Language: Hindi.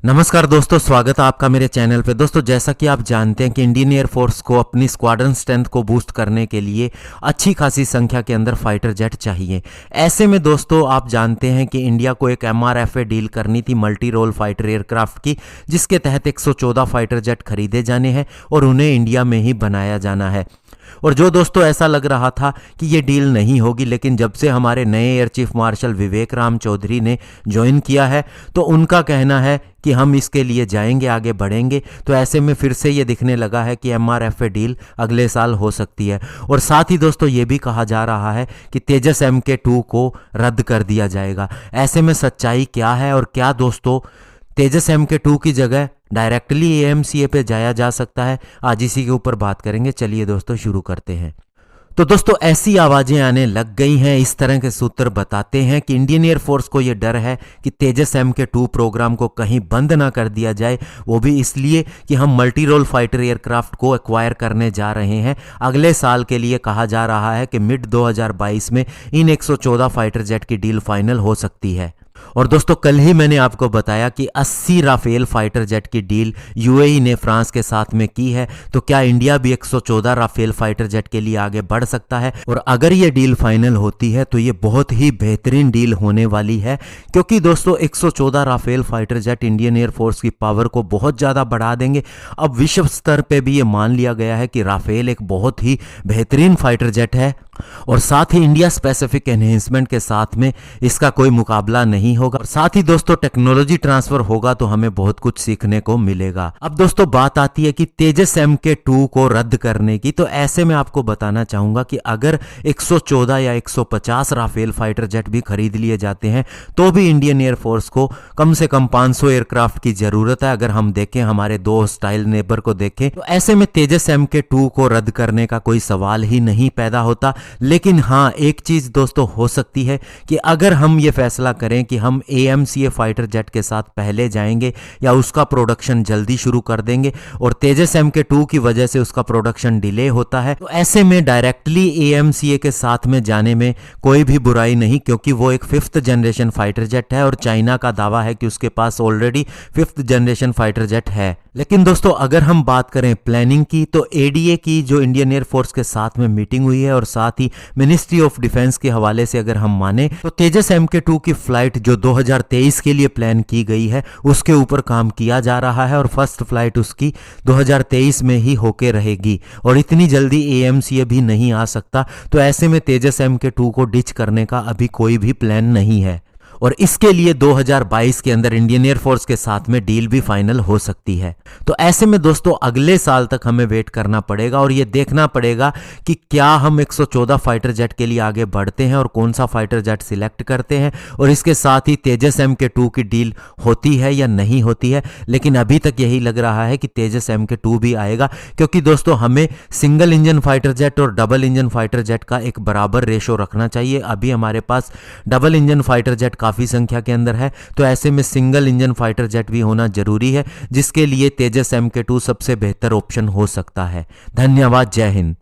नमस्कार दोस्तों, स्वागत है आपका मेरे चैनल पे। दोस्तों, जैसा कि आप जानते हैं कि इंडियन एयरफोर्स को अपनी स्क्वाड्रन स्ट्रेंथ को बूस्ट करने के लिए अच्छी खासी संख्या के अंदर फाइटर जेट चाहिए। ऐसे में दोस्तों आप जानते हैं कि इंडिया को एक MRFA डील करनी थी मल्टी रोल फाइटर एयरक्राफ्ट की, जिसके तहत 114 फाइटर जेट खरीदे जाने हैं और उन्हें इंडिया में ही बनाया जाना है। और जो दोस्तों ऐसा लग रहा था कि ये डील नहीं होगी, लेकिन जब से हमारे नए एयर चीफ मार्शल विवेक राम चौधरी ने ज्वाइन किया है तो उनका कहना है कि हम इसके लिए जाएंगे, आगे बढ़ेंगे। तो ऐसे में फिर से ये दिखने लगा है कि MRFA डील अगले साल हो सकती है। और साथ ही दोस्तों ये भी कहा जा रहा है कि तेजस MK2 को रद्द कर दिया जाएगा। ऐसे में सच्चाई क्या है और क्या दोस्तों तेजस MK2 की जगह डायरेक्टली AMCA पे जाया जा सकता है, आज इसी के ऊपर बात करेंगे। चलिए दोस्तों शुरू करते हैं। तो दोस्तों ऐसी आवाजें आने लग गई हैं, इस तरह के सूत्र बताते हैं कि इंडियन एयरफोर्स को यह डर है कि तेजस MK2 प्रोग्राम को कहीं बंद ना कर दिया जाए, वो भी इसलिए कि हम मल्टी रोल फाइटर एयरक्राफ्ट को एक्वायर करने जा रहे हैं अगले साल के लिए। कहा जा रहा है कि मिड 2022 में इन 114 फाइटर जेट की डील फाइनल हो सकती है। और दोस्तों कल ही मैंने आपको बताया कि 80 राफेल फाइटर जेट की डील UAE ने फ्रांस के साथ में की है। तो क्या इंडिया भी 114 राफेल फाइटर जेट के लिए आगे बढ़ सकता है? और अगर ये डील फाइनल होती है तो ये बहुत ही बेहतरीन डील होने वाली है, क्योंकि दोस्तों 114 Rafale fighter jet Indian Air Force की पावर को बहुत ज़्यादा बढ़ा देंगे। अब विश्व स्तर पर भी ये मान लिया गया है कि राफेल एक बहुत ही बेहतरीन फाइटर जेट है और साथ ही इंडिया स्पेसिफिक एनहेंसमेंट के साथ में इसका कोई मुकाबला नहीं होगा। और साथ ही दोस्तों टेक्नोलॉजी ट्रांसफर होगा तो हमें बहुत कुछ सीखने को मिलेगा। अब दोस्तों बात आती है कि तेजस MK2 को रद्द करने की। तो ऐसे में आपको बताना चाहूंगा कि अगर 114 या 150 राफेल फाइटर जेट भी खरीद लिए जाते हैं तो भी इंडियन एयरफोर्स को कम से कम 500 एयरक्राफ्ट की जरूरत है। अगर हम देखें हमारे दो हॉस्टाइल नेबर को देखें तो ऐसे में तेजस MK2 को रद्द करने का कोई सवाल ही नहीं पैदा होता। लेकिन हाँ, एक चीज दोस्तों हो सकती है कि अगर हम ये फैसला करें कि हम AMCA फाइटर जेट के साथ पहले जाएंगे या उसका प्रोडक्शन जल्दी शुरू कर देंगे और तेजस MK2 की वजह से उसका प्रोडक्शन डिले होता है, तो ऐसे में डायरेक्टली AMCA के साथ में जाने में कोई भी बुराई नहीं, क्योंकि वो एक 5th जनरेशन फाइटर जेट है और चाइना का दावा है कि उसके पास already 5th generation fighter jet है। लेकिन दोस्तों अगर हम बात करें प्लानिंग की, तो ADA की जो इंडियन एयरफोर्स के साथ में मीटिंग हुई है और साथ ही मिनिस्ट्री ऑफ डिफेंस के हवाले से अगर हम माने तो तेजस MK2 की फ्लाइट जो 2023 के लिए प्लान की गई है उसके ऊपर काम किया जा रहा है और फर्स्ट फ्लाइट उसकी 2023 में ही होके रहेगी और इतनी जल्दी AMCA भी नहीं आ सकता। तो ऐसे में तेजस MK2 को डिच करने का अभी कोई भी प्लान नहीं है और इसके लिए 2022 के अंदर इंडियन एयरफोर्स के साथ में डील भी फाइनल हो सकती है। तो ऐसे में दोस्तों अगले साल तक हमें वेट करना पड़ेगा और ये देखना पड़ेगा कि क्या हम 114 फाइटर जेट के लिए आगे बढ़ते हैं और कौन सा फाइटर जेट सिलेक्ट करते हैं और इसके साथ ही तेजस MK2 की डील होती है या नहीं होती है। लेकिन अभी तक यही लग रहा है कि तेजस MK2 भी आएगा, क्योंकि दोस्तों हमें सिंगल इंजन फाइटर जेट और डबल इंजन फाइटर जेट का एक बराबर रेशो रखना चाहिए। अभी हमारे पास डबल इंजन फाइटर जेट काफी संख्या के अंदर है, तो ऐसे में सिंगल इंजन फाइटर जेट भी होना जरूरी है, जिसके लिए तेजस MK2 सबसे बेहतर ऑप्शन हो सकता है। धन्यवाद, जय हिंद।